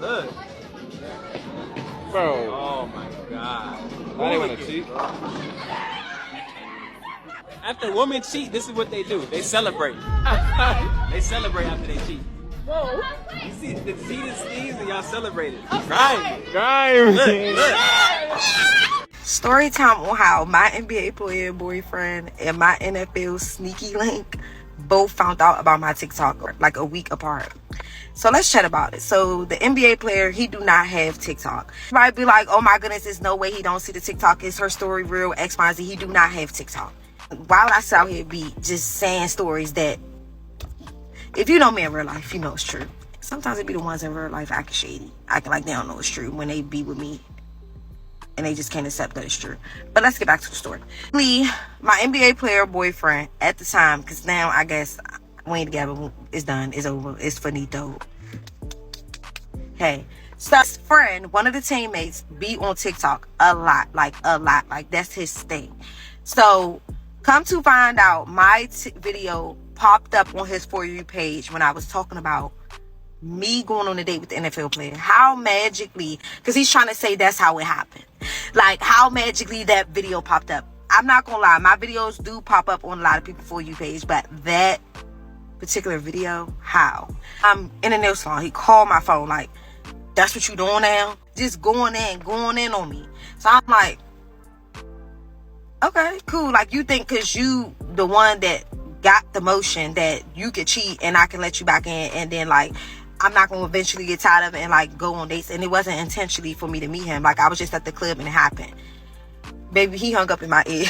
Look. Bro. Oh my god. Why they want to cheat? After a woman cheat, this is what they do. They celebrate. They celebrate after they cheat. Whoa. You see the cheating sneeze and y'all celebrate it. Right. Grime. Look. Story time on how my NBA player boyfriend and my NFL sneaky link both found out about my TikTok like a week apart. So let's chat about it. So the NBA player, he do not have TikTok. You might be like, oh my goodness, there's no way he don't see the TikTok. Is her story real? X, Y, Z. He do not have TikTok. Why would I sit out here be just saying stories that, if you know me in real life, you know it's true. Sometimes it be the ones in real life acting shady, acting like they don't know it's true when they be with me and they just can't accept that it's true. But let's get back to the story. My NBA player boyfriend at the time, because now I guess we ain't together, it's done, it's over, it's finito. Hey, so his friend, one of the teammates, be on TikTok a lot, like that's his thing. So come to find out, my video popped up on his For You page when I was talking about me going on a date with the NFL player. How magically, because he's trying to say that's how it happened. Like, how magically that video popped up. I'm not gonna lie, my videos do pop up on a lot of people's For You page, but that particular video, how? I'm in a nail salon. He called my phone like, that's what you doing now? Just going in on me. So I'm like, okay, cool. Like, you think because you the one that got the motion that you could cheat and I can let you back in, and then like I'm not gonna eventually get tired of it and like go on dates. And it wasn't intentionally for me to meet him. Like, I was just at the club and it happened. Baby, he hung up in my ear.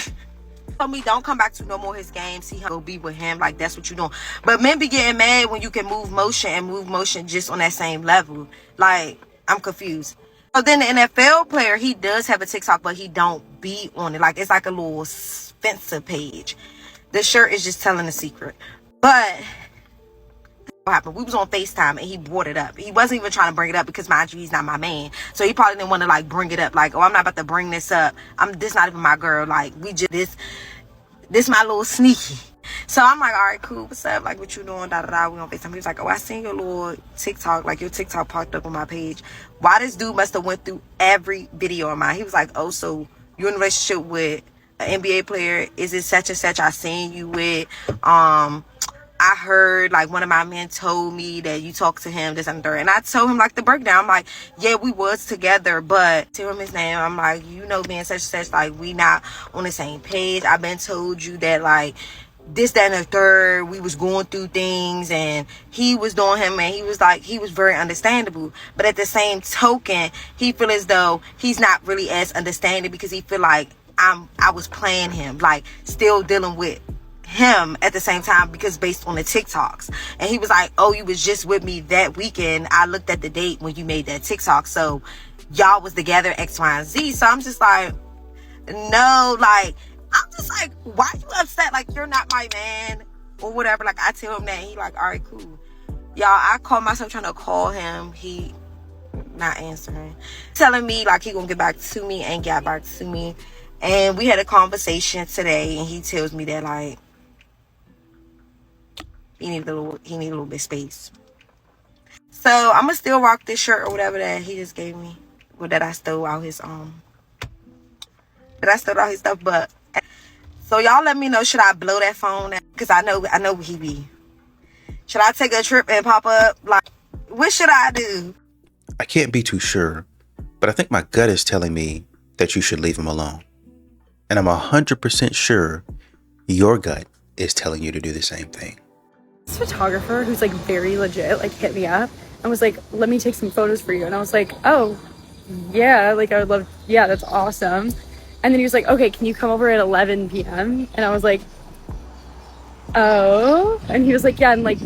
Told me don't come back to no more his games. He go be with him. Like, that's what you doing. But men be getting mad when you can move motion just on that same level. Like, I'm confused. So then the NFL player, he does have a TikTok, but he don't be on it. Like, it's like a little Spencer page. The shirt is just telling a secret. But what happened? We was on FaceTime and he brought it up. He wasn't even trying to bring it up because, mind you, he's not my man. So he probably didn't want to like bring it up. Like, oh, I'm not about to bring this up. This not even my girl. Like, we just this my little sneaky. So I'm like, all right, cool. What's up? Like, what you doing? Da da da. We on FaceTime. He was like, oh, I seen your little TikTok. Like, your TikTok popped up on my page. Why this dude must have went through every video of mine. He was like, oh, so you in a relationship with an NBA player? Is it such and such I seen you with? I heard like one of my men told me that you talked to him, this and third. And I told him like the breakdown. I'm like, yeah, we was together, but tell him his name. I'm like, you know, being such and such, like we not on the same page. I've been told you that like this, that, and the third, we was going through things and he was doing him, and he was like, he was very understandable. But at the same token, he feel as though he's not really as understanding because he feel like I was playing him, like still dealing with him at the same time because based on the TikToks. And he was like, oh, you was just with me that weekend. I looked at the date when you made that TikTok, so y'all was together X, Y, and Z. So I'm just like, no, like I'm just like, why you upset? Like, you're not my man or whatever. Like, I tell him that, he like, all right, cool. Y'all, I call myself trying to call him, he not answering, telling me like he gonna get back to me, and got back to me. And we had a conversation today, and he tells me that like he need a little bit of space. So I'm gonna still rock this shirt or whatever that he just gave me, or that I stole out his stuff. But so y'all let me know, should I blow that phone? Because I know where he be. Should I take a trip and pop up? Like, what should I do? I can't be too sure, but I think my gut is telling me that you should leave him alone. And I'm 100% sure your gut is telling you to do the same thing. This photographer who's like very legit, like hit me up and was like, let me take some photos for you. And I was like, oh yeah, like I would love, yeah, that's awesome. And then he was like, okay, can you come over at 11 p.m? And I was like, oh. And he was like, yeah, and like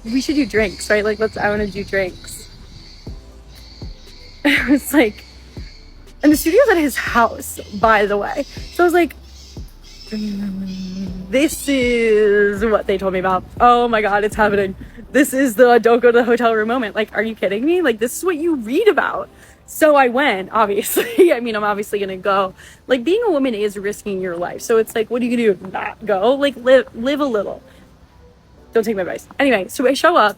we should do drinks, right? Like I want to do drinks. And I was like, and the studio's at his house, by the way. So I was like, this is what they told me about. Oh my God, it's happening. This is the don't go to the hotel room moment. Like, are you kidding me? Like, this is what you read about. So I went, obviously. I mean, I'm obviously going to go. Like, being a woman is risking your life. So it's like, what are you going to do? Not go? Like, live a little. Don't take my advice. Anyway, so I show up.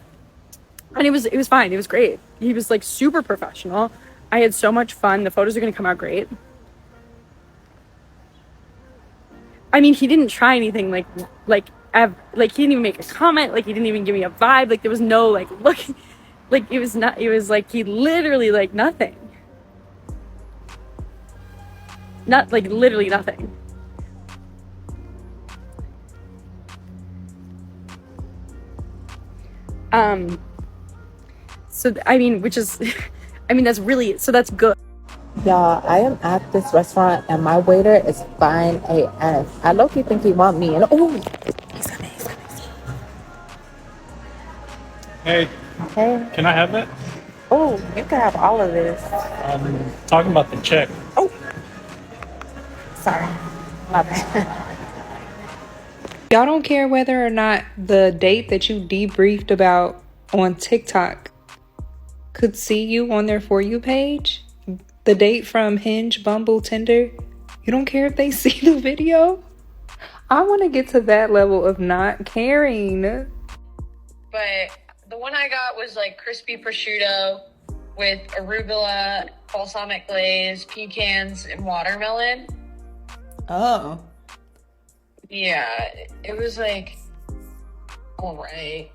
And it was fine. It was great. He was like super professional. I had so much fun. The photos are going to come out great. I mean, he didn't try anything like he didn't even make a comment. Like, he didn't even give me a vibe. Like, there was no like look. Like, it was like he literally like nothing. Not like literally nothing. So I mean, which is, I mean, that's really, so that's good. Y'all, I am at this restaurant and my waiter is fine AF. I low-key think he want me, and he's coming. Hey, Hey, can I have that? oh, you can have all of this. I'm talking about the check. Oh, sorry, my bad. Y'all don't care whether or not the date that you debriefed about on TikTok could see you on their For You page? The date from Hinge, Bumble, Tinder? You don't care if they see the video? I want to get to that level of not caring. But the one I got was like crispy prosciutto with arugula, balsamic glaze, pecans, and watermelon. Oh. Yeah, it was like, all right.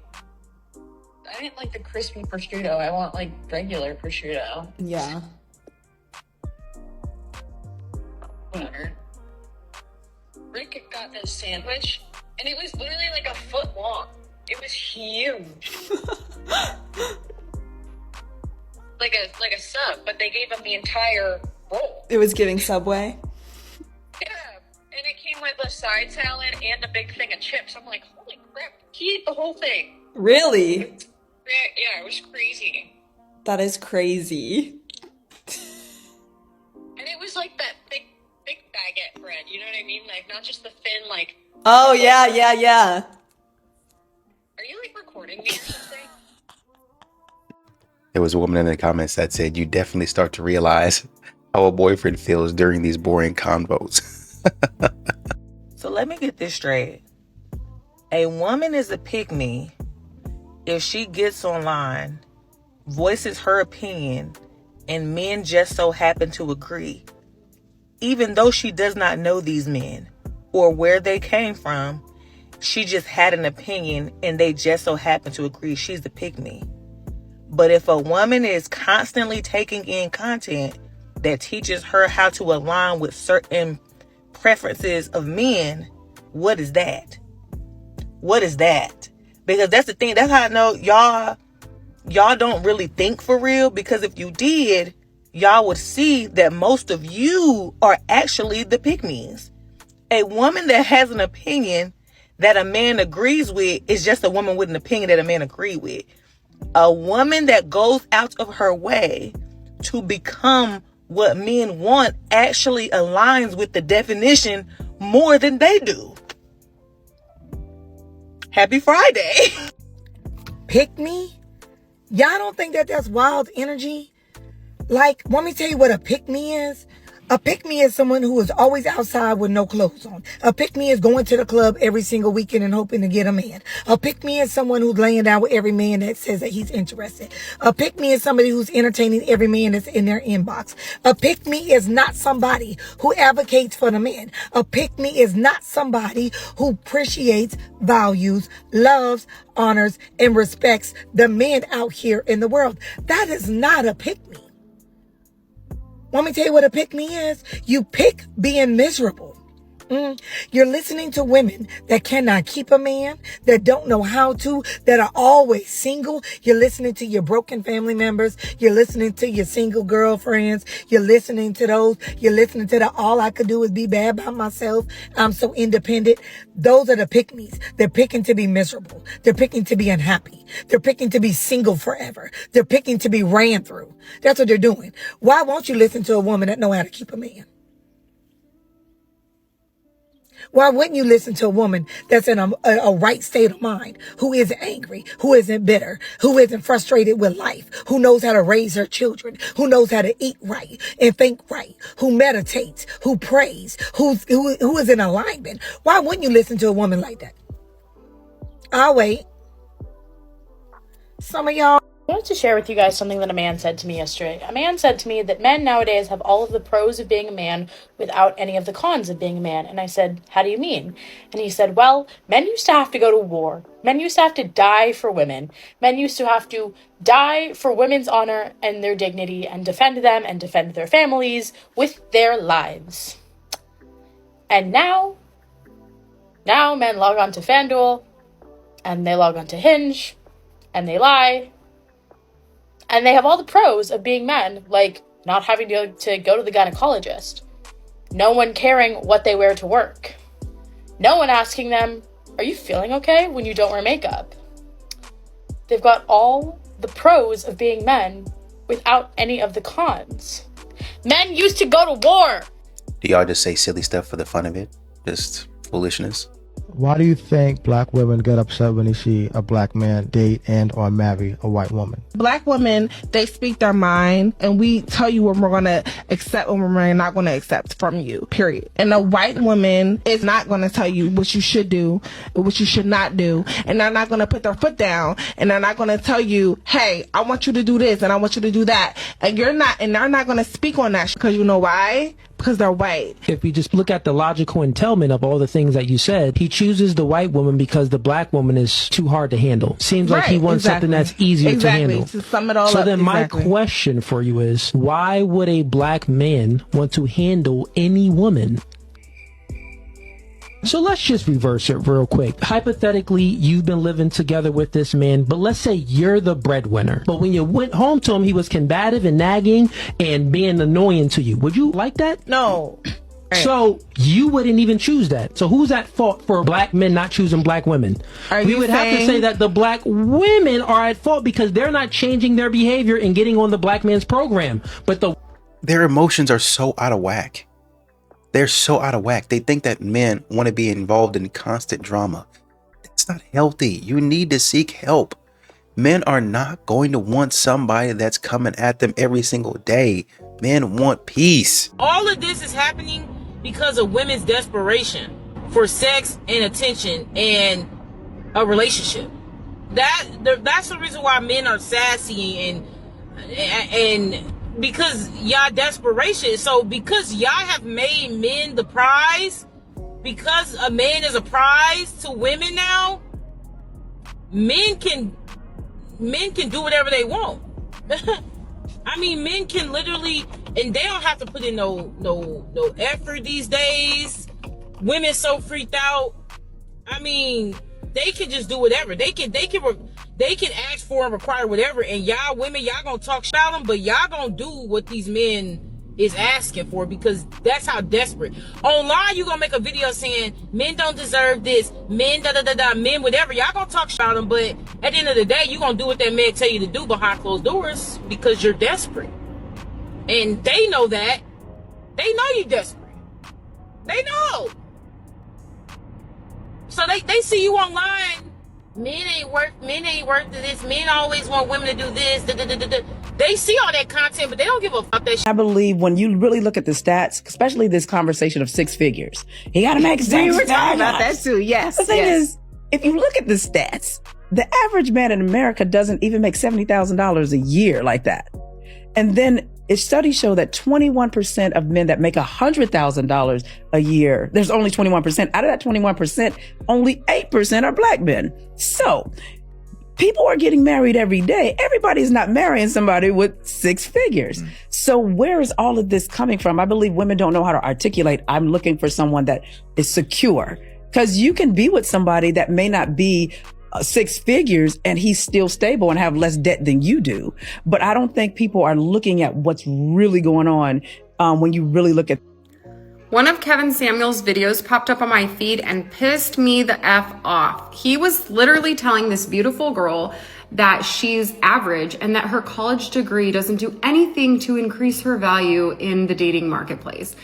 I didn't like the crispy prosciutto. I want like regular prosciutto. Yeah. Whatever. Rick got this sandwich, and it was literally like a foot long. It was huge. like a sub, but they gave him the entire roll. It was giving Subway. Yeah, and it came with a side salad and a big thing of chips. I'm like, holy crap, he ate the whole thing. Really? Yeah, it was crazy. That is crazy. And it was like that big baguette bread, you know what I mean? Like, not just the thin, like... Oh, yeah. Are you, like, recording me or something? There was a woman in the comments that said, you definitely start to realize how a boyfriend feels during these boring convos. So let me get this straight. A woman is a pick-me if she gets online, voices her opinion, and men just so happen to agree. Even though she does not know these men or where they came from, she just had an opinion and they just so happen to agree. She's the pick-me. But if a woman is constantly taking in content that teaches her how to align with certain preferences of men, what is that? What is that? Because that's the thing. That's how I know y'all don't really think for real. Because if you did, y'all would see that most of you are actually the pick-me's. A woman that has an opinion that a man agrees with is just a woman with an opinion that a man agrees with. A woman that goes out of her way to become what men want actually aligns with the definition more than they do. Happy Friday. Pick me? Y'all don't think that that's wild energy? Like, want me to tell you what a pick me is? A pick me is someone who is always outside with no clothes on. A pick me is going to the club every single weekend and hoping to get a man. A pick me is someone who's laying down with every man that says that he's interested. A pick me is somebody who's entertaining every man that's in their inbox. A pick me is not somebody who advocates for the man. A pick me is not somebody who appreciates, values, loves, honors, and respects the men out here in the world. That is not a pick me. Want me to tell you what a pick me is? You pick being miserable. You're listening to women that cannot keep a man, that don't know how to, that are always single. You're listening to your broken family members. You're listening to your single girlfriends. You're listening to those. You're listening to the all I could do is be bad by myself. I'm so independent. Those are the pick-me's. They're picking to be miserable. They're picking to be unhappy. They're picking to be single forever. They're picking to be ran through. That's what they're doing. Why won't you listen to a woman that know how to keep a man? Why wouldn't you listen to a woman that's in a right state of mind, who isn't angry, who isn't bitter, who isn't frustrated with life, who knows how to raise her children, who knows how to eat right and think right, who meditates, who prays, who is in alignment? Why wouldn't you listen to a woman like that? I'll wait. Some of y'all I wanted to share with you guys something that a man said to me yesterday. A man said to me that men nowadays have all of the pros of being a man without any of the cons of being a man. And I said, how do you mean? And he said, well, men used to have to go to war. Men used to have to die for women. Men used to have to die for women's honor and their dignity and defend them and defend their families with their lives. And now men log on to FanDuel and they log on to Hinge and they lie. And they have all the pros of being men, like not having to go to the gynecologist, no one caring what they wear to work, no one asking them, are you feeling okay when you don't wear makeup? They've got all the pros of being men without any of the cons. Men used to go to war. Do y'all just say silly stuff for the fun of it? Just foolishness? Why do you think black women get upset when they see a black man date and or marry a white woman? Black women, they speak their mind, and we tell you what we're going to accept and what we're not going to accept from you, period. And a white woman is not going to tell you what you should do and what you should not do, and they're not going to put their foot down, and they're not going to tell you, hey, I want you to do this and I want you to do that, and they're not going to speak on that because you know why? Because they're white. If we just look at the logical entailment of all the things that you said, he chooses the white woman because the black woman is too hard to handle. Seems like he wants something that's easier to handle. To sum it all so up, then my question for you is, why would a black man want to handle any woman? So let's just reverse it real quick. Hypothetically, you've been living together with this man, but let's say you're the breadwinner. But when you went home to him, he was combative and nagging and being annoying to you. Would you like that? No. So you wouldn't even choose that. So who's at fault for black men not choosing black women? We would have to say that the black women are at fault because they're not changing their behavior and getting on the black man's program. But their emotions are so out of whack. They're so out of whack. They think that men want to be involved in constant drama. That's not healthy. You need to seek help. Men are not going to want somebody that's coming at them every single day. Men want peace. All of this is happening because of women's desperation for sex and attention and a relationship. That's the reason why men are sassy and because y'all desperation. So because y'all have made men the prize, because a man is a prize to women now, men can do whatever they want. I mean, men can literally, and they don't have to put in no effort these days. Women so freaked out. I mean, they can just do whatever. They can ask for and require whatever, and y'all women, y'all gonna talk shit about them, but y'all gonna do what these men is asking for because that's how desperate. Online, you gonna make a video saying men don't deserve this, men men whatever. Y'all gonna talk shit about them, but at the end of the day, you gonna do what that man tell you to do behind closed doors because you're desperate, and they know that. They know you desperate. They know. So they see you online. Men ain't worth this. Men always want women to do this. They see all that content, but they don't give a fuck that shit. I believe when you really look at the stats, especially this conversation of six figures, he got to make $6 figures. We were talking about that too. Yes. The thing is, if you look at the stats, the average man in America doesn't even make $70,000 a year like that. And then studies show that 21% of men that make $100,000 a year, there's only 21%. Out of that 21%, only 8% are black men. So people are getting married every day. Everybody's not marrying somebody with six figures. So where is all of this coming from? I believe women don't know how to articulate, I'm looking for someone that is secure. Because you can be with somebody that may not be six figures and he's still stable and have less debt than you do. But I don't think people are looking at what's really going on when you really look at. One of Kevin Samuels' videos popped up on my feed and pissed me the F off. He was literally telling this beautiful girl that she's average and that her college degree doesn't do anything to increase her value in the dating marketplace.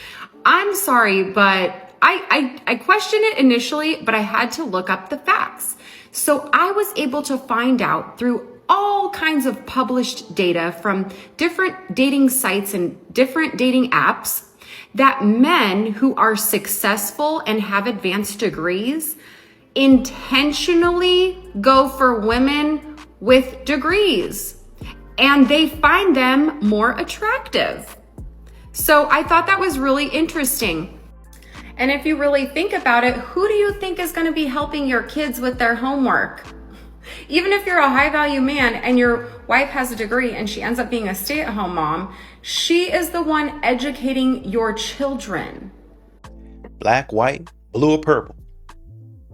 I'm sorry, but I questioned it initially, but I had to look up the facts. So I was able to find out through all kinds of published data from different dating sites and different dating apps that men who are successful and have advanced degrees intentionally go for women with degrees. and they find them more attractive. So I thought that was really interesting. And if you really think about it, who do you think is going to be helping your kids with their homework? Even if you're a high value man and your wife has a degree and she ends up being a stay-at-home mom, she is the one educating your children. Black, white, blue, or purple.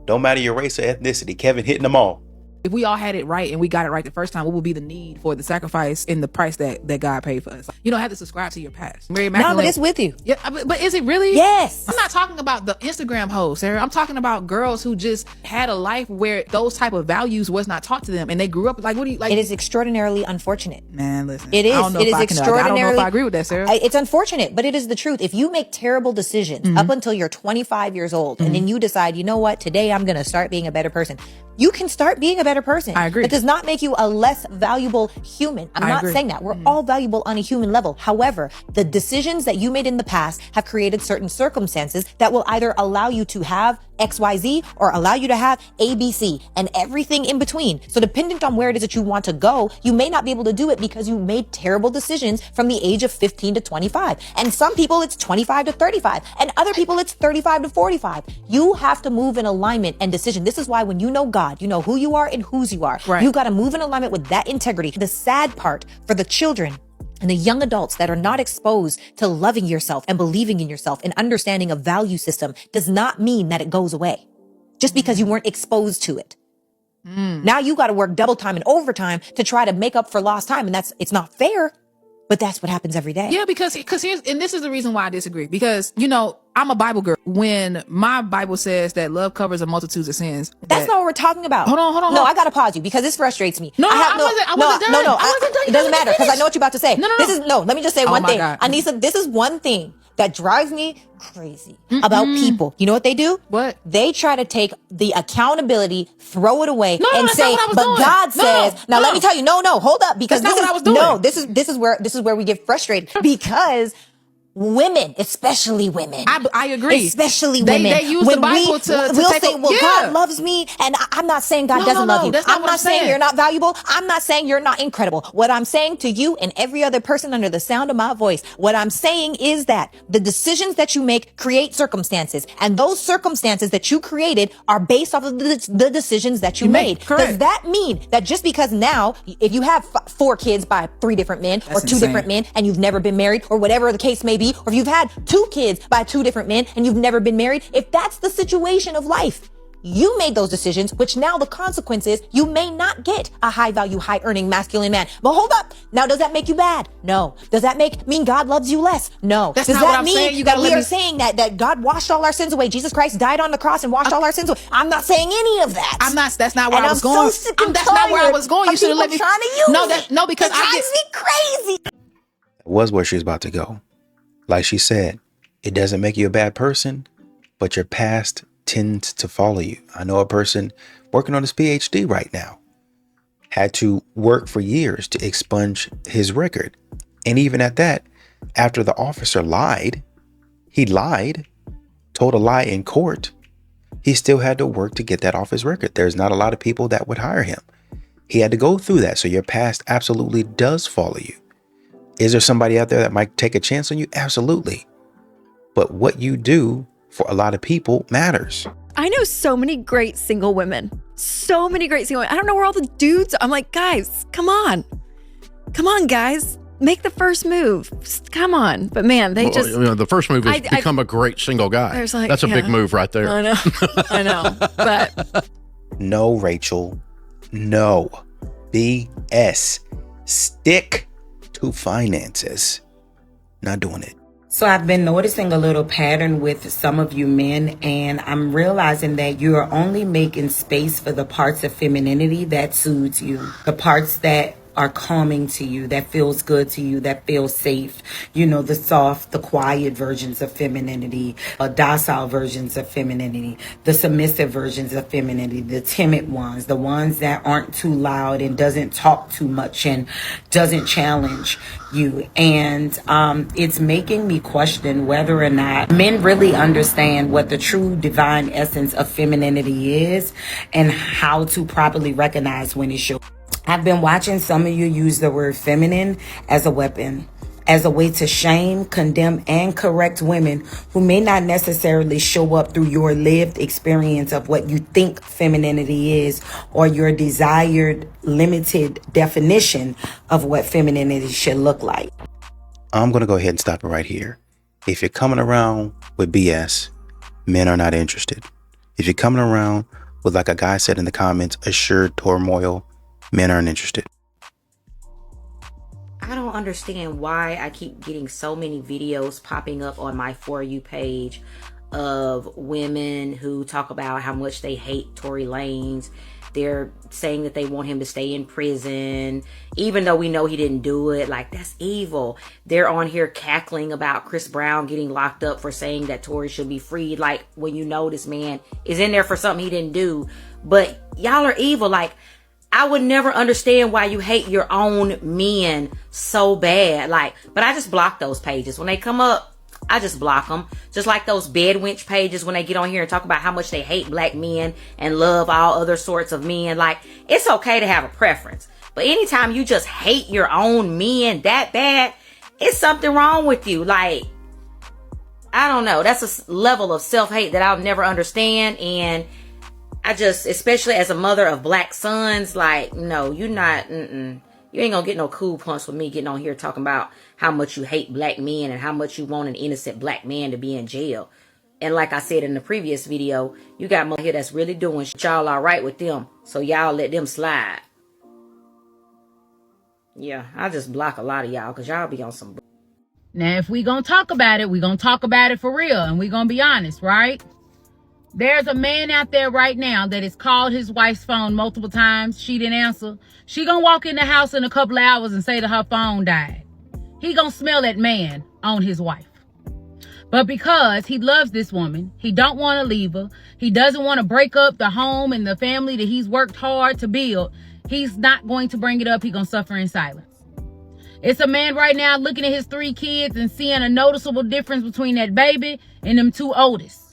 Don't matter your race or ethnicity. Kevin hitting them all. If we all had it right and we got it right the first time, what would be the need for the sacrifice and the price that God paid for us? You don't have to subscribe to your past. Mary No, but it's with you. Yeah, but is it really? Yes. I'm not talking about the Instagram hoes, Sarah. I'm talking about girls who just had a life where those type of values was not taught to them, and they grew up like, what do you like? It is extraordinarily unfortunate. Man, listen. It is. I don't know It if is I extraordinarily. I don't know if I agree with that, Sarah. It's unfortunate, but it is the truth. If you make terrible decisions up until you're 25 years old, and then you decide, you know what, today I'm going to start being a better person. You can start being a better person. I agree. It does not make you a less valuable human. I'm not saying that. We're all valuable on a human level. However, the decisions that you made in the past have created certain circumstances that will either allow you to have XYZ or allow you to have ABC and everything in between. So dependent on where it is that you want to go, you may not be able to do it because you made terrible decisions from the age of 15 to 25. And some people it's 25 to 35 and other people it's 35 to 45. You have to move in alignment and decision. This is why when you know God, you know who you are and whose you are. Right. You got to move in alignment with that integrity. The sad part for the children and the young adults that are not exposed to loving yourself and believing in yourself and understanding a value system does not mean that it goes away just because you weren't exposed to it. Now you got to work double time and overtime to try to make up for lost time. And it's not fair, but that's what happens every day. Yeah, because here's, and this is the reason why I disagree. Because, you know, I'm a Bible girl. When my Bible says that love covers a multitude of sins. That's not what we're talking about. Hold on. No, I got to pause you because this frustrates me. No, I wasn't done. It doesn't matter because I know what you're about to say. No. Let me just say Oh one my thing. God. Anissa, this is one thing that drives me crazy about people. You know what they do? What? They try to take the accountability, throw it away, and that's say, not what I was but doing. God says, now let me tell you, no, hold up, because That's not what I was doing. no, this is where we get frustrated because women, especially women. I agree. Especially They women. use When the Bible to we'll take say, a- well, yeah. God loves me, and I'm not saying God doesn't love you. That's not I'm what not I'm saying saying. you're not valuable. I'm not saying you're not incredible. What I'm saying to you and every other person under the sound of my voice, what I'm saying is that the decisions that you make create circumstances, and those circumstances that you created are based off of the decisions that you made. correct. Does that mean that just because now, if you have 4 kids by 3 different men, or 2 insane. different men, and you've never been married, or whatever the case may be, or if you've had 2 kids by 2 different men and you've never been married, if that's the situation of life, you made those decisions, which now the consequence is you may not get a high value, high earning masculine man. But hold up. Now, does that make you bad? No. Does that mean God loves you less? No. That's does not that what I'm mean saying. You that gotta we let are me- saying that God washed all our sins away? Jesus Christ died on the cross and washed all our sins away. I'm not saying any of that. That's not where And I was I'm going. so sick and That's not where I tired was going. You of should have let people me. trying to use it. No, because it drives me crazy. Was where she was about to go. Like she said, it doesn't make you a bad person, but your past tends to follow you. I know a person working on his PhD right now had to work for years to expunge his record. And even at that, after the officer lied, told a lie in court, he still had to work to get that off his record. There's not a lot of people that would hire him. He had to go through that. So your past absolutely does follow you. Is there somebody out there that might take a chance on you? Absolutely. But what you do for a lot of people matters. I know so many great single women. So many great single women. I don't know where all the dudes are. I'm like, guys, come on. Come on, guys. Make the first move. Just come on. But man, they just... You know, the first move is become a great single guy. There's like, That's a big move right there. I know. I know. But... No, Rachel. No. BS. Stick to finances. Not doing it. So I've been noticing a little pattern with some of you men, and I'm realizing that you are only making space for the parts of femininity that soothes you, the parts that are calming to you, that feels good to you, that feels safe. You know, the soft, the quiet versions of femininity, docile versions of femininity, the submissive versions of femininity, the timid ones, the ones that aren't too loud and doesn't talk too much and doesn't challenge you. And it's making me question whether or not men really understand what the true divine essence of femininity is and how to properly recognize when it's your. I've been watching some of you use the word feminine as a weapon, as a way to shame, condemn, and correct women who may not necessarily show up through your lived experience of what you think femininity is, or your desired limited definition of what femininity should look like. I'm going to go ahead and stop it right here. If you're coming around with BS, men are not interested. If you're coming around with, like a guy said in the comments, assured turmoil, men aren't interested. I don't understand why I keep getting so many videos popping up on my For You page of women who talk about how much they hate Tory Lanez. They're saying that they want him to stay in prison, even though we know he didn't do it. Like, that's evil. They're on here cackling about Chris Brown getting locked up for saying that Tory should be freed. Like, when you know this man is in there for something he didn't do. But y'all are evil. Like, I would never understand why you hate your own men so bad. Like, but I just block those pages. When they come up, I just block them. Just like those bedwench pages when they get on here and talk about how much they hate black men and love all other sorts of men. Like, it's okay to have a preference. But anytime you just hate your own men that bad, it's something wrong with you. Like, I don't know. That's a level of self-hate that I'll never understand. And I just, especially as a mother of black sons, like, no, you're not, you ain't gonna get no cool punch with me getting on here talking about how much you hate black men and how much you want an innocent black man to be in jail. And like I said in the previous video, you got more here that's really doing shit. Y'all all right with them, so y'all let them slide. Yeah, I just block a lot of y'all because y'all be on some. Now, if we gonna talk about it, we gonna talk about it for real, and we gonna be honest, right? There's a man out there right now that has called his wife's phone multiple times. She didn't answer. She gonna walk in the house in a couple of hours and say that her phone died. He gonna smell that man on his wife. But because he loves this woman, he don't want to leave her. He doesn't want to break up the home and the family that he's worked hard to build. He's not going to bring it up. He's gonna suffer in silence. It's a man right now looking at his 3 kids and seeing a noticeable difference between that baby and them 2 oldest.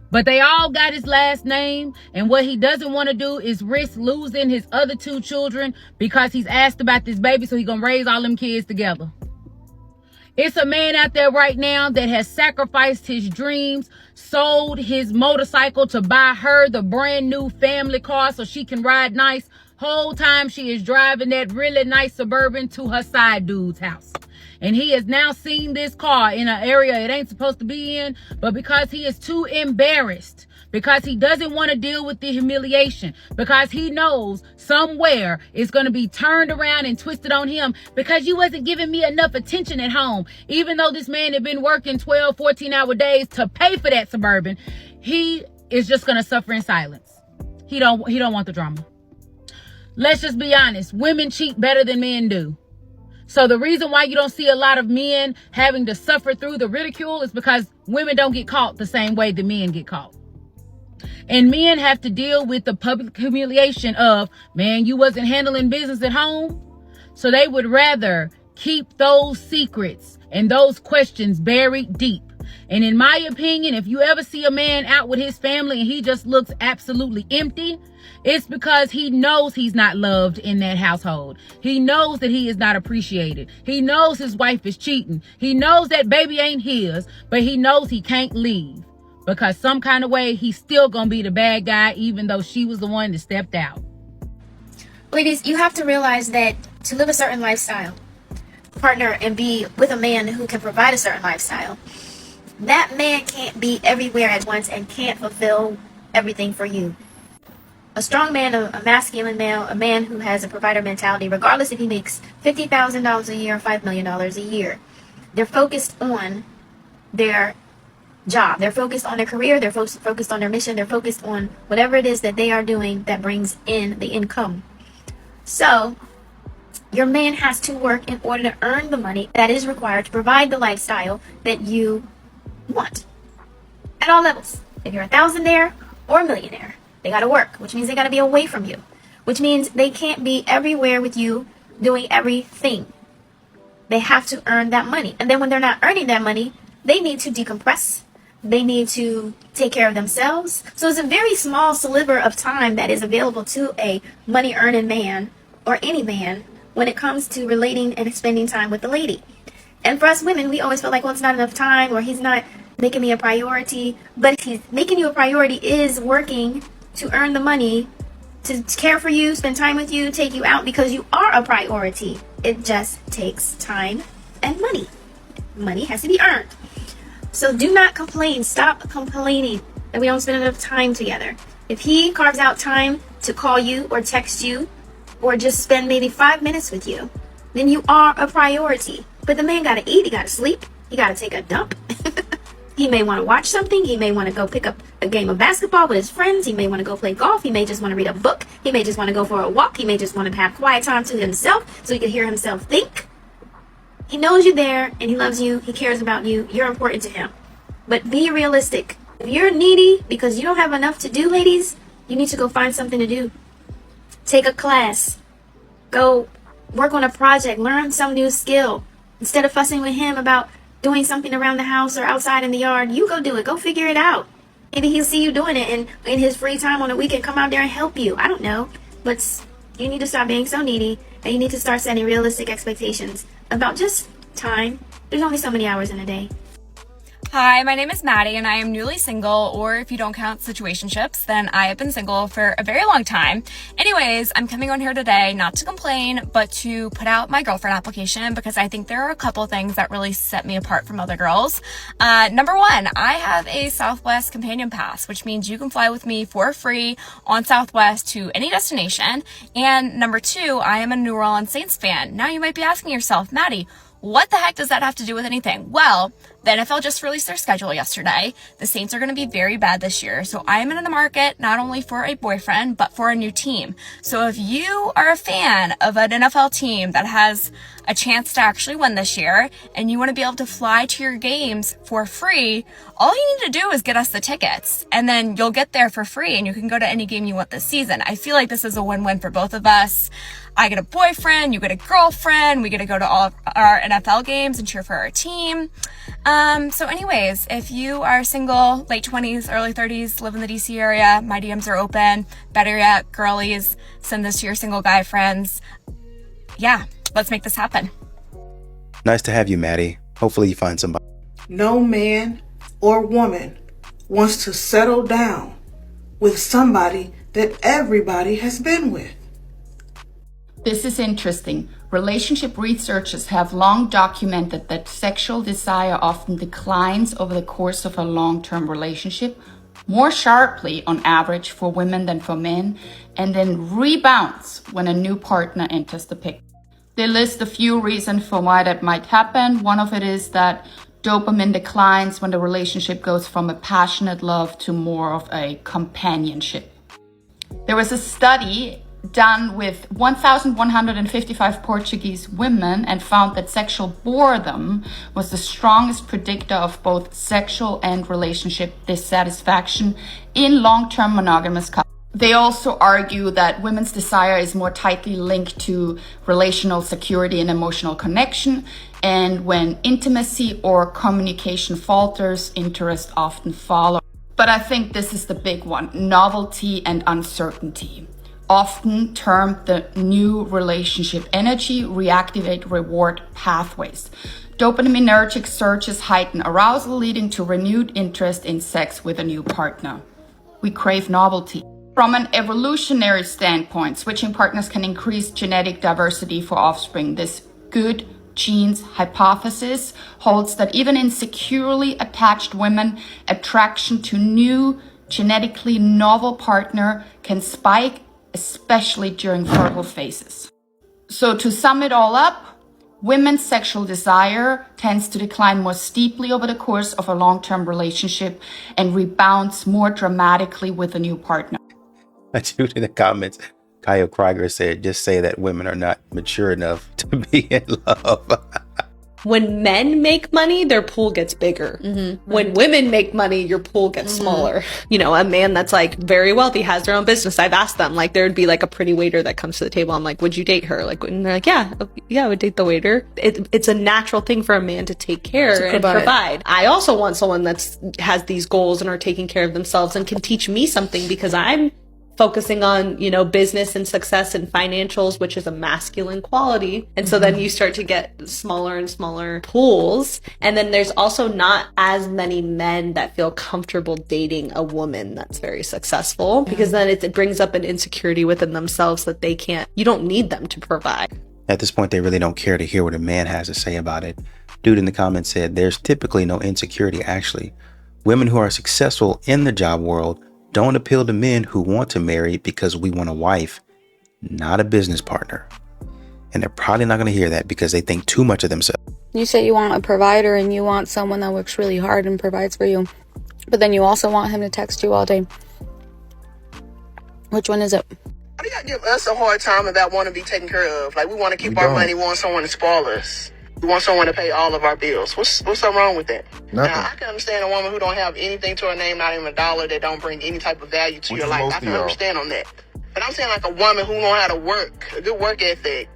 But they all got his last name, and what he doesn't want to do is risk losing his other 2 children because he's asked about this baby, so he's going to raise all them kids together. It's a man out there right now that has sacrificed his dreams, sold his motorcycle to buy her the brand new family car so she can ride nice. Whole time she is driving that really nice Suburban to her side dude's house. And he has now seen this car in an area it ain't supposed to be in, but because he is too embarrassed, because he doesn't want to deal with the humiliation, because he knows somewhere it's going to be turned around and twisted on him, because you wasn't giving me enough attention at home. Even though this man had been working 12, 14-hour days to pay for that Suburban, he is just going to suffer in silence. He don't want the drama. Let's just be honest. Women cheat better than men do. So the reason why you don't see a lot of men having to suffer through the ridicule is because women don't get caught the same way the men get caught. And men have to deal with the public humiliation of, man, you wasn't handling business at home. So they would rather keep those secrets and those questions buried deep. And in my opinion, if you ever see a man out with his family and he just looks absolutely empty, it's because he knows he's not loved in that household. He knows that he is not appreciated. He knows his wife is cheating. He knows that baby ain't his, but he knows he can't leave because some kind of way he's still gonna be the bad guy, even though she was the one that stepped out. Ladies, you have to realize that to live a certain lifestyle, partner and be with a man who can provide a certain lifestyle, that man can't be everywhere at once and can't fulfill everything for you. A strong man, a masculine male, a man who has a provider mentality, regardless if he makes $50,000 a year or $5 million a year, they're focused on their job. They're focused on their career. They're focused on their mission. They're focused on whatever it is that they are doing that brings in the income. So your man has to work in order to earn the money that is required to provide the lifestyle that you want at all levels. If you're a thousandaire or a millionaire, they got to work, which means they got to be away from you, which means they can't be everywhere with you doing everything. They have to earn that money. And then when they're not earning that money, they need to decompress. They need to take care of themselves. So it's a very small sliver of time that is available to a money earning man or any man when it comes to relating and spending time with the lady. And for us women, we always feel like, well, it's not enough time, or he's not making me a priority. But if he's making you a priority, is working to earn the money to care for you, spend time with you, take you out, because you are a priority. It just takes time and money. Money has to be earned. So do not complain. Stop complaining that we don't spend enough time together. If he carves out time to call you or text you or just spend maybe 5 minutes with you, then you are a priority. But the man got to eat, he got to sleep, he got to take a dump. He may want to watch something. He may want to go pick up a game of basketball with his friends. He may want to go play golf. He may just want to read a book. He may just want to go for a walk. He may just want to have quiet time to himself so he can hear himself think. He knows you're there and he loves you. He cares about you. You're important to him. But be realistic. If you're needy because you don't have enough to do, ladies, you need to go find something to do. Take a class. Go work on a project. Learn some new skill. Instead of fussing with him about doing something around the house or outside in the yard, you go do it. Go figure it out. Maybe he'll see you doing it and in his free time on the weekend come out there and help you. I don't know. But you need to stop being so needy, and you need to start setting realistic expectations about just time. There's only so many hours in a day. Hi, my name is Maddie and I am newly single, or if you don't count situationships, then I have been single for a very long time. Anyways, I'm coming on here today not to complain, but to put out my girlfriend application because I think there are a couple things that really set me apart from other girls. Number one, I have a Southwest Companion Pass, which means you can fly with me for free on Southwest to any destination. And number two, I am a New Orleans Saints fan. Now you might be asking yourself, Maddie, what the heck does that have to do with anything? Well, the NFL just released their schedule yesterday. The Saints are going to be very bad this year. So I am in the market not only for a boyfriend, but for a new team. So if you are a fan of an NFL team that has a chance to actually win this year and you want to be able to fly to your games for free, all you need to do is get us the tickets and then you'll get there for free and you can go to any game you want this season. I feel like this is a win-win for both of us. I get a boyfriend, you get a girlfriend, we get to go to all of our NFL games and cheer for our team. So anyways, if you are single, late 20s, early 30s, live in the DC area, my DMs are open. Better yet, girlies, send this to your single guy friends. Yeah, let's make this happen. Nice to have you, Maddie. Hopefully you find somebody. No man or woman wants to settle down with somebody that everybody has been with. This is interesting. Relationship researchers have long documented that sexual desire often declines over the course of a long-term relationship, more sharply on average for women than for men, and then rebounds when a new partner enters the picture. They list a few reasons for why that might happen. One of it is that dopamine declines when the relationship goes from a passionate love to more of a companionship. There was a study done with 1,155 Portuguese women and found that sexual boredom was the strongest predictor of both sexual and relationship dissatisfaction in long-term monogamous couples. They also argue that women's desire is more tightly linked to relational security and emotional connection, and when intimacy or communication falters, interest often follows. But I think this is the big one: novelty and uncertainty. Often termed the new relationship energy, reactivate reward pathways. Dopaminergic surges heighten arousal, leading to renewed interest in sex with a new partner. We crave novelty. From an evolutionary standpoint, switching partners can increase genetic diversity for offspring. This good genes hypothesis holds that even in securely attached women, attraction to new genetically novel partner can spike, especially during fertile phases. So to sum it all up, women's sexual desire tends to decline more steeply over the course of a long-term relationship and rebounds more dramatically with a new partner. A dude in the comments, Kyle Krieger, said, just say that women are not mature enough to be in love. When men make money, their pool gets bigger. When women make money, your pool gets smaller. You know, a man that's like very wealthy, has their own business. I've asked them, like, there'd be like a pretty waiter that comes to the table. I'm like, would you date her? Like, and they're like, yeah, I would date the waiter. It's a natural thing for a man to take care and provide. I also want someone has these goals and are taking care of themselves and can teach me something because I'm focusing on, you know, business and success and financials, which is a masculine quality. And so then you start to get smaller and smaller pools. And then there's also not as many men that feel comfortable dating a woman that's very successful, because then it brings up an insecurity within themselves that you don't need them to provide. At this point, they really don't care to hear what a man has to say about it. Dude in the comments said, there's typically no insecurity, actually. Women who are successful in the job world don't appeal to men who want to marry because we want a wife, not a business partner. And they're probably not going to hear that because they think too much of themselves. You say you want a provider and you want someone that works really hard and provides for you, but then you also want him to text you all day. Which one is it? Why do y'all give us a hard time about wanting to be taken care of? Like, we want to keep our money, we want someone to spoil us. We want someone to pay all of our bills. What's something wrong with that? Nothing. Now, I can understand a woman who don't have anything to her name, not even $1, that don't bring any type of value to your life. I can understand on that. But I'm saying like a woman who know how to work, a good work ethic,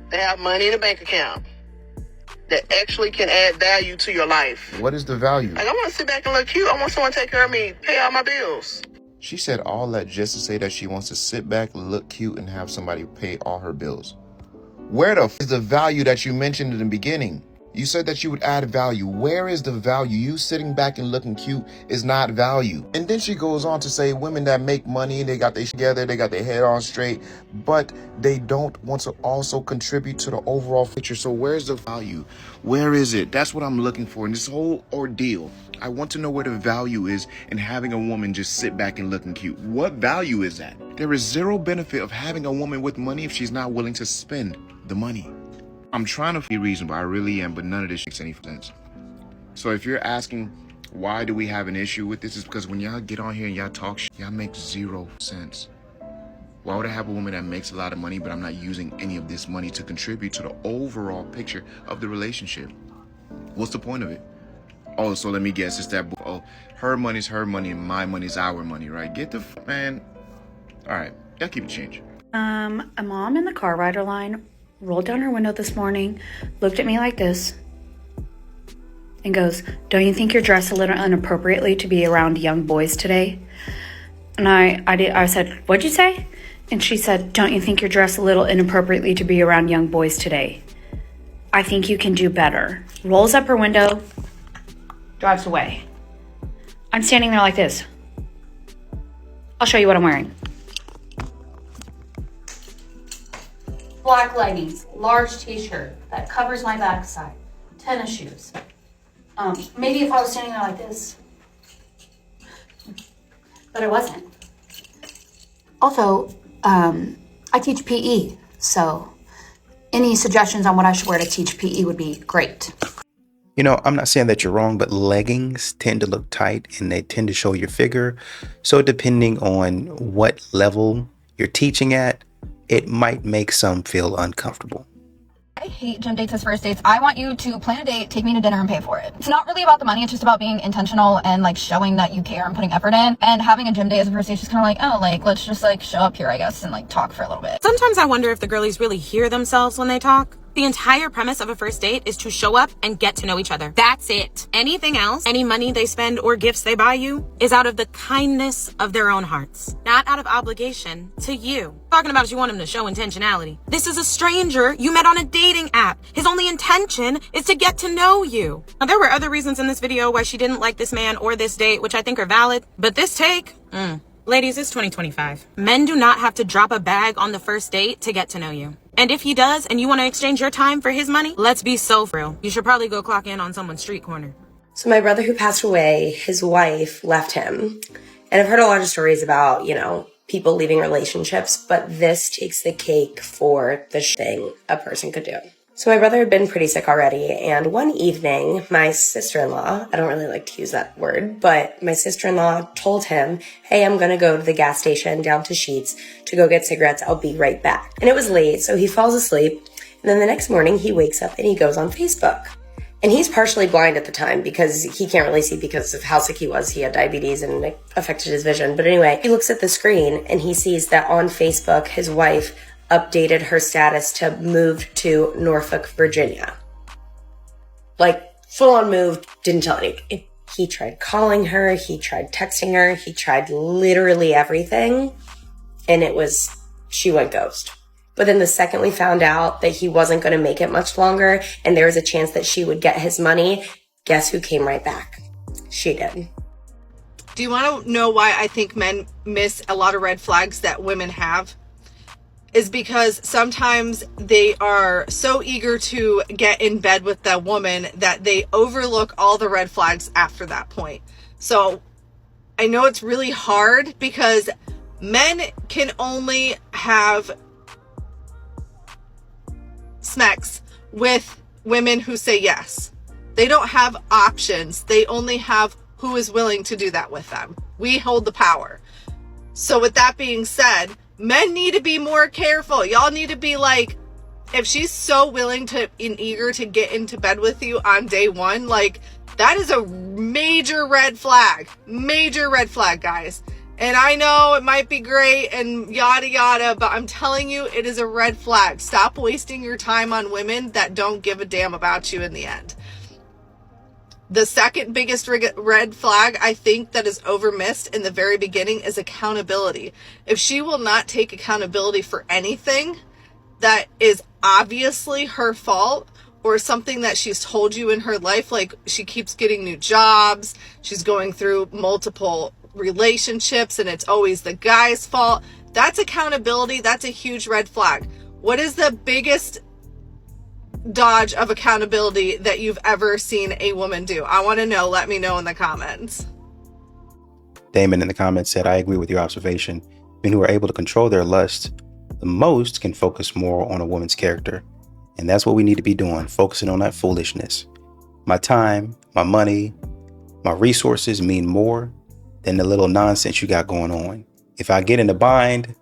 that have money in a bank account, that actually can add value to your life. What is the value? Like, I want to sit back and look cute. I want someone to take care of me, pay all my bills. She said all that just to say that she wants to sit back, look cute, and have somebody pay all her bills. Where the f is the value that you mentioned in the beginning? You said that you would add value. Where is the value? You sitting back and looking cute is not value. And then she goes on to say women that make money, they got their shit together, they got their head on straight, but they don't want to also contribute to the overall picture. So where's the value? Where is it? That's what I'm looking for in this whole ordeal. I want to know where the value is in having a woman just sit back and looking cute. What value is that? There is zero benefit of having a woman with money if she's not willing to spend the money. I'm trying to be reasonable, I really am, but none of this makes any sense. So if you're asking why do we have an issue with this, is because when y'all get on here and y'all talk shit, y'all make 0 sense. Why would I have a woman that makes a lot of money, but I'm not using any of this money to contribute to the overall picture of the relationship? What's the point of it? Oh, so let me guess, it's that, oh, her money's her money and my money's our money, right? Get the, man. All right, y'all keep it change. A mom in the car rider line rolled down her window this morning, looked at me like this, and goes, "Don't you think you're dressed a little inappropriately to be around young boys today?" And I said, "What'd you say?" And she said, "Don't you think you're dressed a little inappropriately to be around young boys today? I think you can do better." Rolls up her window, drives away. I'm standing there like this. I'll show you what I'm wearing. Black leggings, large t-shirt that covers my backside, tennis shoes. Maybe if I was standing there like this, but I wasn't. Also, I teach PE, so any suggestions on what I should wear to teach PE would be great. You know, I'm not saying that you're wrong, but leggings tend to look tight and they tend to show your figure. So depending on what level you're teaching at, it might make some feel uncomfortable. I hate gym dates as first dates. I want you to plan a date, take me to dinner, and pay for it. It's not really about the money. It's just about being intentional and like showing that you care and putting effort in. And having a gym date as a first date is just kind of like, oh, like let's just like show up here, I guess, and like talk for a little bit. Sometimes I wonder if the girlies really hear themselves when they talk. The entire premise of a first date is to show up and get to know each other. That's it. Anything else, any money they spend or gifts they buy you, is out of the kindness of their own hearts, not out of obligation to you. Talking about you want him to show intentionality. This is a stranger you met on a dating app. His only intention is to get to know you. Now, there were other reasons in this video why she didn't like this man or this date, which I think are valid, but this take, Ladies, it's 2025. Men do not have to drop a bag on the first date to get to know you. And if he does, and you want to exchange your time for his money, let's be so real. You should probably go clock in on someone's street corner. So my brother who passed away, his wife left him. And I've heard a lot of stories about, you know, people leaving relationships, but this takes the cake for the thing a person could do. So my brother had been pretty sick already, and one evening, my sister-in-law, I don't really like to use that word, but my sister-in-law told him, "Hey, I'm gonna go to the gas station down to Sheetz to go get cigarettes. I'll be right back." And it was late, so he falls asleep, and then the next morning he wakes up and he goes on Facebook. And he's partially blind at the time because he can't really see because of how sick he was. He had diabetes and it affected his vision. But anyway, he looks at the screen and he sees that on Facebook, his wife updated her status to move to Norfolk, Virginia. Like, full on moved, didn't tell anything. He tried calling her, he tried texting her, he tried literally everything. and she went ghost. But then the second we found out that he wasn't going to make it much longer and there was a chance that she would get his money, guess who came right back? She did. Do you want to know why I think men miss a lot of red flags that women have? Is because sometimes they are so eager to get in bed with that woman that they overlook all the red flags after that point. So I know it's really hard because men can only have sex with women who say yes. They don't have options. They only have who is willing to do that with them. We hold the power. So with that being said, men need to be more careful. Y'all need to be like, if she's so willing to and eager to get into bed with you on day one, like that is a major red flag. Major red flag, guys. And I know it might be great and yada yada, but I'm telling you, it is a red flag. Stop wasting your time on women that don't give a damn about you in the end. The second biggest red flag I think that is overmissed in the very beginning is accountability. If she will not take accountability for anything that is obviously her fault or something that she's told you in her life, like she keeps getting new jobs, she's going through multiple relationships and it's always the guy's fault, that's accountability. That's a huge red flag. What is the biggest dodge of accountability that you've ever seen a woman do? I want to know. Let me know in the comments. Damon in the comments said, I agree with your observation. Men who are able to control their lust the most can focus more on a woman's character. And that's what we need to be doing, focusing on that foolishness. My time, my money, my resources mean more than the little nonsense you got going on. If I get in a bind,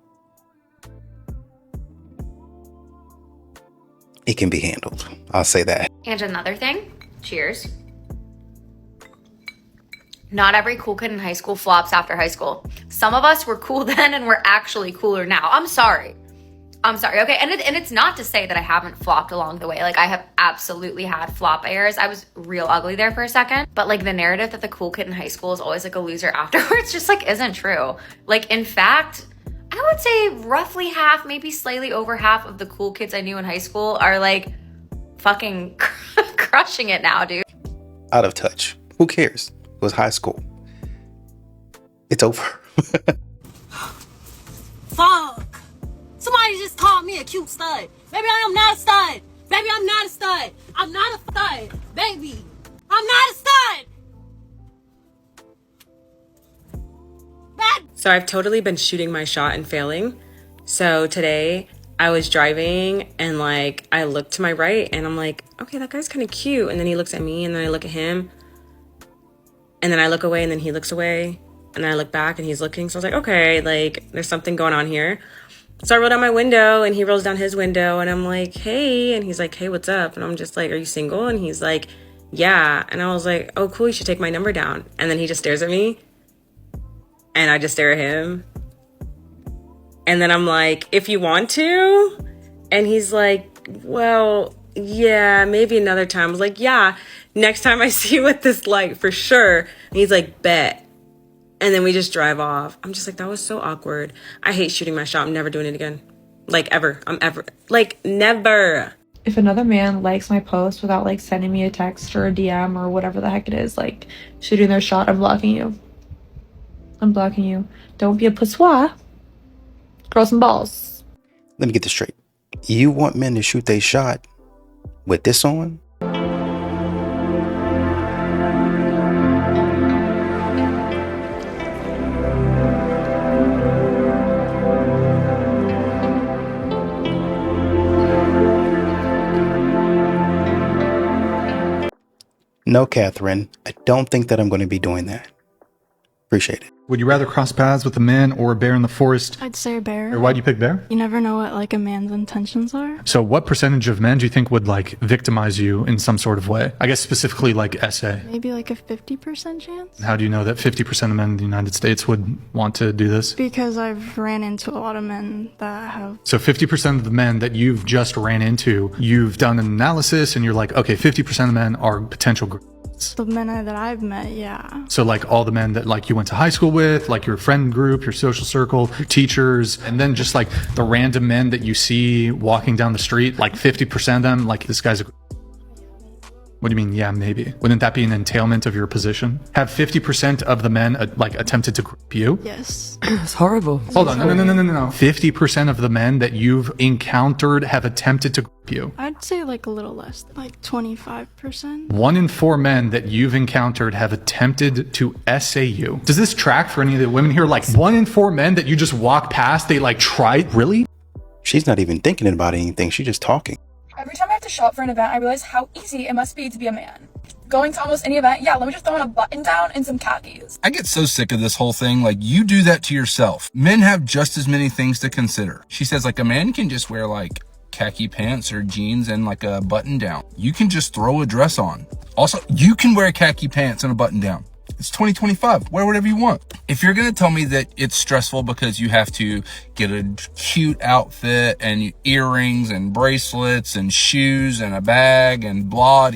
it can be handled. I'll say that. And another thing, cheers. Not every cool kid in high school flops after high school. Some of us were cool then and we're actually cooler now. I'm sorry. Okay, and it's not to say that I haven't flopped along the way. Like, I have absolutely had flop errors. I was real ugly there for a second. But, like, the narrative that the cool kid in high school is always, like, a loser afterwards just, like, isn't true. Like, in fact, I would say roughly half, maybe slightly over half of the cool kids I knew in high school are, like, fucking crushing it now, dude. Out of touch. Who cares? It was high school. It's over. Fuck. Somebody just called me a cute stud. Baby, I am not a stud. Baby, I'm not a stud. I'm not a stud. Baby, I'm not a stud. So I've totally been shooting my shot and failing. So today I was driving and like I look to my right and I'm like, okay, that guy's kind of cute. And then he looks at me and then I look at him. And then I look away and then he looks away. And then I look back and he's looking. So I was like, okay, like there's something going on here. So I roll down my window and he rolls down his window and I'm like, hey. And he's like, hey, what's up? And I'm just like, are you single? And he's like, yeah. And I was like, oh, cool, you should take my number down. And then he just stares at me and I just stare at him. And then I'm like, if you want to. And he's like, well, yeah, maybe another time. I was like, yeah, next time I see you at this light for sure. And he's like, bet. And then we just drive off. I'm just like, that was so awkward. I hate shooting my shot. I'm never doing it again. Like, ever. Never. If another man likes my post without, like, sending me a text or a DM or whatever the heck it is, like, shooting their shot, I'm blocking you. I'm blocking you. Don't be a poussoir. Grow some balls. Let me get this straight. You want men to shoot their shot with this on? No, Catherine, I don't think that I'm going to be doing that. Appreciate it. Would you rather cross paths with a man or a bear in the forest? I'd say a bear. Or why'd you pick bear? You never know what, like, a man's intentions are. So what percentage of men do you think would, like, victimize you in some sort of way? I guess specifically, like, SA. Maybe, like, a 50% chance? How do you know that 50% of men in the United States would want to do this? Because I've ran into a lot of men that have... So 50% of the men that you've just ran into, you've done an analysis and you're like, okay, 50% of men are potential groups. The men that I've met, yeah. So, like, all the men that, like, you went to high school with, like your friend group, your social circle, your teachers, and then just like the random men that you see walking down the street, like 50% of them, like this guy's a... What do you mean? Yeah, maybe. Wouldn't that be an entailment of your position? Have 50% of the men attempted to group you? Yes. It's horrible. Hold on, no. 50% of the men that you've encountered have attempted to group you. I'd say like a little less, like 25%. 1 in 4 men that you've encountered have attempted to SA you. Does this track for any of the women here? Like 1 in 4 men that you just walk past, they like try? Really? She's not even thinking about anything. She's just talking. Every time I have to show up for an event, I realize how easy it must be to be a man. Going to almost any event, yeah, let me just throw on a button down and some khakis. I get so sick of this whole thing. Like, you do that to yourself. Men have just as many things to consider. She says, like, a man can just wear, like, khaki pants or jeans and, like, a button down. You can just throw a dress on. Also, you can wear khaki pants and a button down. It's 2025. Wear whatever you want. If you're going to tell me that it's stressful because you have to get a cute outfit and earrings and bracelets and shoes and a bag and blah.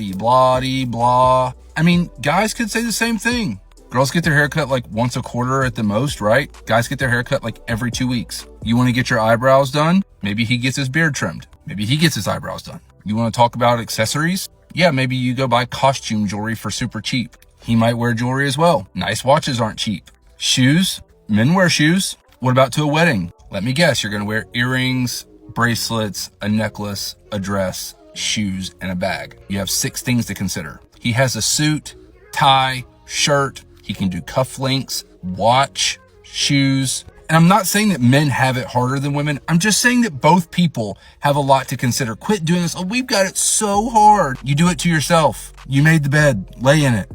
I mean, guys could say the same thing. Girls get their hair cut like once a quarter at the most, right? Guys get their hair cut like every 2 weeks. You want to get your eyebrows done? Maybe he gets his beard trimmed. Maybe he gets his eyebrows done. You want to talk about accessories? Yeah, maybe you go buy costume jewelry for super cheap. He might wear jewelry as well. Nice watches aren't cheap. Shoes? Men wear shoes. What about to a wedding? Let me guess, you're going to wear earrings, bracelets, a necklace, a dress, shoes, and a bag. You have 6 things to consider. He has a suit, tie, shirt. He can do cufflinks, watch, shoes. And I'm not saying that men have it harder than women. I'm just saying that both people have a lot to consider. Quit doing this. Oh, we've got it so hard. You do it to yourself. You made the bed. Lay in it.